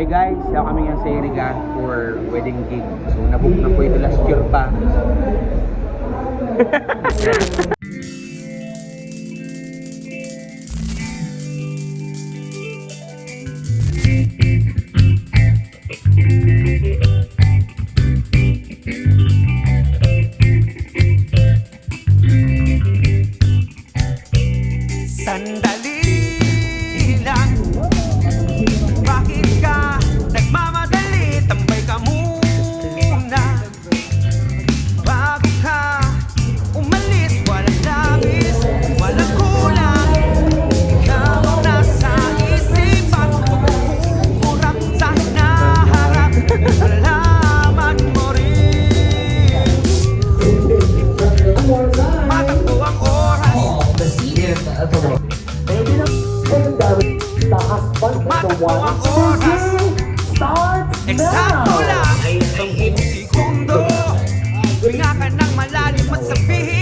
Hi guys, siya kami nga sa Iriga for wedding gig. So nabook na po ito last year pa. Sandali lang, bakit ka nagmamadali? Tambay ka muna bago ka umalis. Walang labis, walang kulang, ikaw ang nasa isipan. Huwag sa hinaharap, malaman mo rin. Matakbo ang oras, matakbo ang oras. Eksakto lang, isang buong segundo. Hinga ka ng malalim at sabihin